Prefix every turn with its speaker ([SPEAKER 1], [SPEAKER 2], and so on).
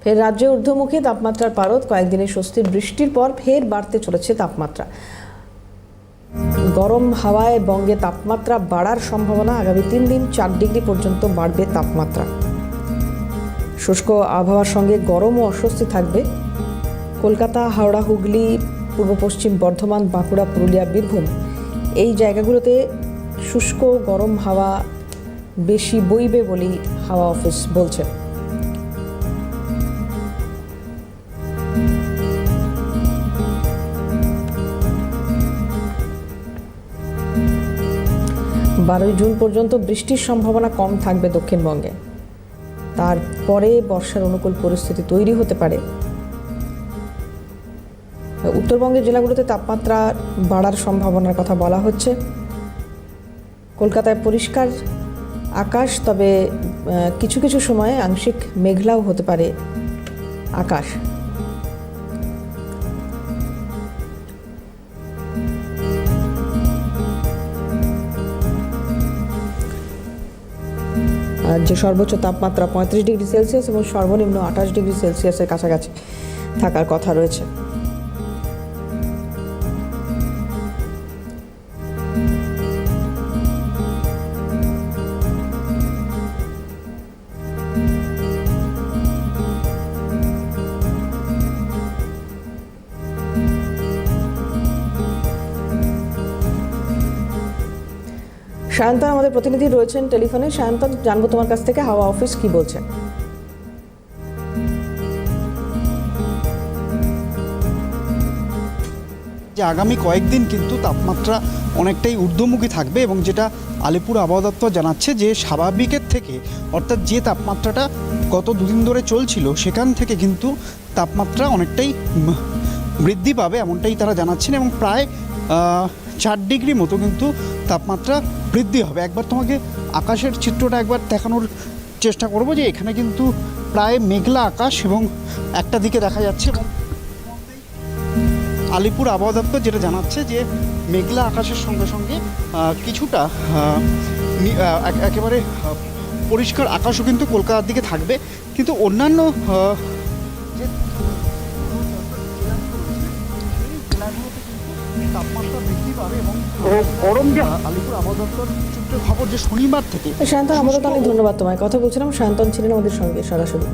[SPEAKER 1] ফের রাজ্যে ঊর্ধ্বমুখী তাপমাত্রার পারদ, কয়েকদিনের স্বস্তির বৃষ্টির পর ফের বাড়তে চলেছে তাপমাত্রা। গরম হাওয়ায় বঙ্গে তাপমাত্রা বাড়ার সম্ভাবনা। আগামী 3 দিন 4 ডিগ্রি পর্যন্ত বাড়বে তাপমাত্রা। শুষ্ক আবহাওয়ার সঙ্গে গরম ও অস্বস্তি থাকবে। কলকাতা, হাওড়া, হুগলি, পূর্ব পশ্চিম বর্ধমান, বাঁকুড়া, পুরুলিয়া, বীরভূম এই জায়গাগুলোতে শুষ্ক গরম হাওয়া বেশি বইবে বলেই হাওয়া অফিস বলছে। বারোই জুন পর্যন্ত বৃষ্টির সম্ভাবনা কম থাকবে দক্ষিণবঙ্গে। তারপরে বর্ষার অনুকূল পরিস্থিতি তৈরি হতে পারে। উত্তরবঙ্গের জেলাগুলোতে তাপমাত্রা বাড়ার সম্ভাবনার কথা বলা হচ্ছে। কলকাতায় পরিষ্কার আকাশ, তবে কিছু কিছু সময়ে আংশিক মেঘলাও হতে পারে আকাশ। যে সর্বোচ্চ তাপমাত্রা 35 ডিগ্রি সেলসিয়াস এবং সর্বনিম্ন 28 ডিগ্রি সেলসিয়াসের কাছাকাছি থাকার কথা রয়েছে। সায়ন্তন আমাদের প্রতিনিধি রয়েছেন টেলিফোনে। সায়ন্তন, জানবো তোমার কাছ থেকে হাওয়া অফিস কি বলছে।
[SPEAKER 2] যে আগামী কয়েকদিন কিন্তু তাপমাত্রা অনেকটাই ঊর্ধ্বমুখী থাকবে এবং যেটা আলিপুর আবহাওয়া দপ্তর জানাচ্ছে যে স্বাভাবিকের থেকে, অর্থাৎ যে তাপমাত্রাটা গত দুদিন ধরে চলছিল সেখান থেকে কিন্তু তাপমাত্রা অনেকটাই বৃদ্ধি পাবে, এমনটাই তারা জানাচ্ছেন এবং প্রায় 4 ডিগ্রি মতো কিন্তু তাপমাত্রা বৃদ্ধি হবে। একবার তোমাকে আকাশের চিত্রটা একবার দেখানোর চেষ্টা করব যে এখানে কিন্তু প্রায় মেঘলা আকাশ এবং একটা দিকে দেখা যাচ্ছে এবং আলিপুর আবহাওয়া দপ্তর যেটা জানাচ্ছে যে মেঘলা আকাশের সঙ্গে সঙ্গে কিছুটা একেবারে পরিষ্কার আকাশও কিন্তু কলকাতার দিকে থাকবে। কিন্তু অন্যান্য যে তাপমাত্রা বৃদ্ধি পাবে এবং গরম যে আলিপুর আবহাওয়া দপ্তর সূত্রে খবর যে শনিবার থেকে।
[SPEAKER 1] সায়ন্তন, আমাদের অনেক ধন্যবাদ তোমায়। কথা বলছিলাম, সায়ন্তন ছিলেন আমাদের সঙ্গে সরাসরি।